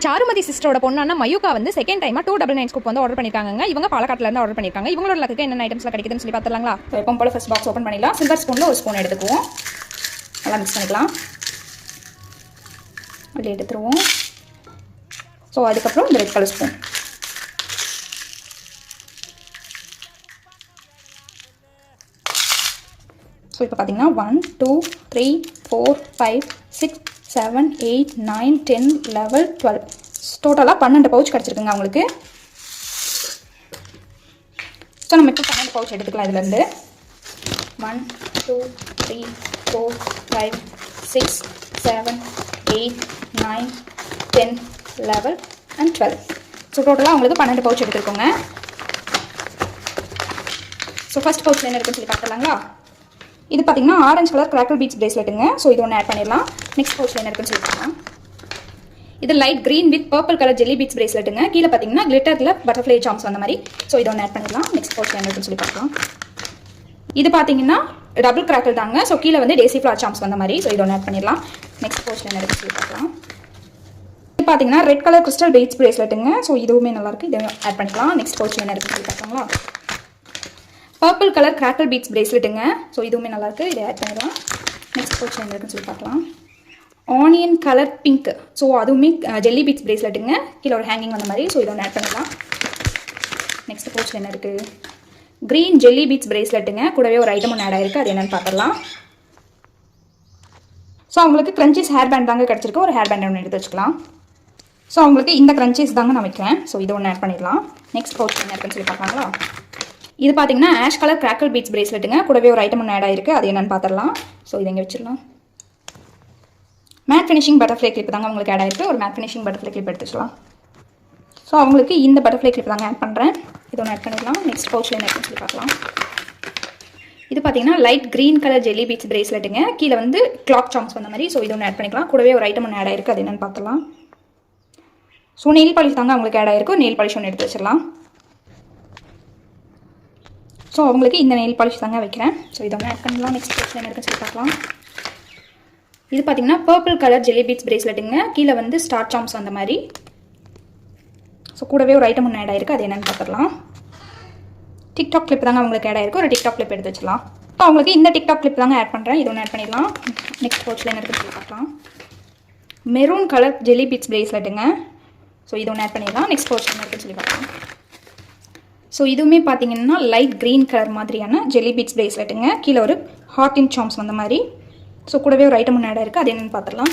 சாருமதி சிஸ்டரோட பொண்ணான மயூகா வந்து செகண்ட் டைமாக 299 ஸ்கூப் வந்து ஆர்டர் பண்ணியிருக்காங்க. இவங்க பாலக்காட்டிலேருந்து ஆர்டர் பண்ணியிருக்காங்க. இவங்களோட லக்கு என்னென்ன ஐட்டம்ஸ்லாம் கிடைக்குதுன்னு சொல்லி பார்த்துலாங்களா? எப்போ போல ஃபர்ஸ்ட் பாக்ஸ் ஓப்பன் பண்ணிடலாம். சில்வர் ஸ்பூனில் ஒரு ஸ்பூன் எடுத்துக்குவோம். நல்லா மிக்ஸ் பண்ணிக்கலாம். அப்படி எடுத்துருவோம். ஸோ அதுக்கப்புறம் இந்த ரெட் கலர் ஸ்பூன். ஸோ இப்போ பார்த்தீங்கன்னா 1 2 3 4 5 6 7 8 9 10 11 12 டோட்டலாக 12 பவுச் கிடச்சிருக்குங்க அவங்களுக்கு. ஸோ நம்ம இப்போ 12 பவுச் எடுத்துக்கலாம். இதுலேருந்து 1 2 3 4 5 6 7 8 9 10 11 and 12. ஸோ டோட்டலாக அவங்களுக்கு 12 பவுச் எடுத்துருக்கோங்க. ஸோ ஃபர்ஸ்ட் பவுச்சில் என்ன இருக்குன்னு சொல்லி பார்த்துலாங்களா? இது பார்த்தீங்கன்னா ஆரஞ்சு கலர் கிராக்கல் பீட்ஸ் பிரேஸ்லெட்டுங்க. ஸோ இது ஒன்று ஆட் பண்ணிடலாம். நெக்ஸ்ட் பவுச்சில் என்ன இருக்குன்னு சொல்லிக்கலாம். இது light green with purple colour jelly beads பிரேஸ்லெட்டுங்க. கீழே பார்த்தீங்கன்னா கிளிட்டரில் பட்டர்ஃப்ளை சாம்ஸ் வந்த மாதிரி. ஸோ இது ஒன்று ஆட் பண்ணிடலாம். நெக்ஸ்ட் பவுச்சில் என்ன இருக்குன்னு சொல்லி பார்க்கலாம். இது பார்த்தீங்கன்னா டபுள் கிராக்கல் தாங்க. ஸோ கீழே வந்து டேசி ஃப்ளார் சாம்ஸ் வந்த மாதிரி. ஸோ இது ஒன்று ஆட் பண்ணிடலாம். நெக்ஸ்ட் பவுச்சில் என்ன இருக்குன்னு சொல்லி பார்க்கலாம். இது பார்த்தீங்கன்னா ரெட் கலர் கிறிஸ்டல் பீட்ஸ் பிரேஸ்லெட்டுங்க. ஸோ இதுவுமே நல்லாயிருக்கு. இதையும் ஆட் பண்ணிக்கலாம். நெக்ஸ்ட் பவுச்சில் என்ன இருக்குன்னு சொல்லி பார்க்கலாங்களா? பர்பிள் கலர் கிராக்கல் பீட்ஸ் பிரேஸ்லெட்டுங்க. ஸோ இதுவுமே நல்லாயிருக்கு. இதை ஆட் பண்ணிடலாம். நெக்ஸ்ட் பவுச்சில் என்ன இருக்குன்னு சொல்லி பார்க்கலாம். Onion colour pink. ஸோ அதுவுமே ஜெல்லி பீட்ஸ் பிரேஸ்லெட்டுங்க. கீழே ஒரு ஹேங்கிங் வந்த மாதிரி. ஸோ இதை ஒன்று ஆட் பண்ணிடலாம். நெக்ஸ்ட் பவுச்சில் என்ன இருக்குது. க்ரீன் ஜெல்லி பீட்ஸ் பிரேஸ்லெட்டுங்க. கூடவே ஒரு ஐட்டம் ஒன்று ஆட் ஆயிருக்கு. அது என்னென்னு பார்த்துடலாம். ஸோ அவங்களுக்கு கிரன்ச்சீஸ் ஹேர் பேண்ட் தாங்க கிடச்சிருக்கு. ஒரு ஹேர் பேண்ட் ஒன்று எடுத்து வச்சுக்கலாம். ஸோ அவங்களுக்கு இந்த கிரன்ச்சீஸ் தாங்க நான் வைக்கிறேன். ஸோ இதை ஒன்று ஆட் பண்ணிடலாம். நெக்ஸ்ட் பவுச்சில் என்ன இருக்குன்னு சொல்லி பார்க்கலாங்களா? இது பார்த்தீங்கன்னா ஆஷ் கலர் கிராக்கல் பீட்ஸ் பிரேஸ்லெட்டுங்க. கூடவே ஒரு ஐட்டம் ஒன்று ஆட் ஆயிருக்கு. அது என்னென்னு பார்த்துடலாம். ஸோ இதை இங்கே வச்சிடலாம். மேட் ஃபினிஷிங் பட்டர்ஃப்ளை கிளிப் தாங்க அவங்களுக்கு ஆட் ஆயிருக்கு. ஒரு மேட் ஃபினிஷிங் பட்டர்ஃப்ளை கிளிப் எடுத்து வச்சுக்கலாம். ஸோ அவங்களுக்கு இந்த பட்டர்ஃப்ளை கிளிப் தாங்க ஆட் பண்ணுறேன். இது ஒன்று ஆட் பண்ணிடலாம். நெக்ஸ்ட் பவுச்சில் என்ன இருக்குன்னு சொல்லி பார்க்கலாம். இது பார்த்தீங்கன்னா light green colour jelly beads பிரேஸ்லெட்டுங்க. கீழே வந்து கிளாக் சாம்ஸ் வந்த மாதிரி. ஸோ இது ஒன்று ஆட் பண்ணிக்கலாம். கூடவே ஒரு ஐட்டம் ஒன்று ஆட் ஆயிருக்கு. அது என்னென்னு பார்த்துலாம். ஸோ நெயில் பாலிஷ் தாங்க அவங்களுக்கு ஆட் ஆயிருக்கு. நெயில் பாலிஷ் ஒன்று எடுத்து வச்சிடலாம். ஸோ அவங்களுக்கு இந்த நெயில் பாலிஷ் தாங்க வைக்கிறேன். ஸோ இதை ஒன்று ஆட் பண்ணலாம். நெக்ஸ்ட் பவுச்சில் என்ன இருக்குன்னு சொல்லி பார்க்கலாம். இது பார்த்தீங்கன்னா பர்பிள் கலர் ஜெல்லி பீட்ஸ் பிரேஸ்லெட்டுங்க. கீழே வந்து ஸ்டார் சாம்ஸ் அந்த மாதிரி. ஸோ கூடவே ஒரு ஐட்டம் ஒன்று ஆட் ஆயிருக்கு. அது என்னென்னு பார்த்துடலாம். டிக்டாக் கிளிப் தாங்க அவங்களுக்கு ஆட் ஆயிருக்கு. ஒரு டிக்டாக் கிளிப் எடுத்து வச்சுக்கலாம். ஸோ அவங்களுக்கு இந்த டிக்டாக் கிளிப் தாங்க ஆட் பண்ணுறேன். இது ஒன்று ஆட் பண்ணிடலாம். நெக்ஸ்ட் பவுச்சில் என்ன இருக்குன்னு சொல்லி பார்க்கலாம். மெரூன் கலர் ஜெல்லி பீட்ஸ் பிரேஸ்லெட்டுங்க. ஸோ இது ஒன்று ஆட் பண்ணிடலாம். நெக்ஸ்ட் பவுச்சில் என்ன இருக்குன்னு சொல்லி பார்க்கலாம். ஸோ இதுவுமே பார்த்தீங்கன்னா லைட் க்ரீன் கலர் மாதிரியான ஜெல்லி பீட்ஸ் பிரேஸ்லெட்டுங்க. கீழே ஒரு ஹார்ட் இன் சாம்ஸ் வந்த மாதிரி. ஸோ கூடவே ஒரு ஐட்டம் ஒன்று ஆட் ஆயிருக்கு. அது என்னென்னு பார்த்துடலாம்.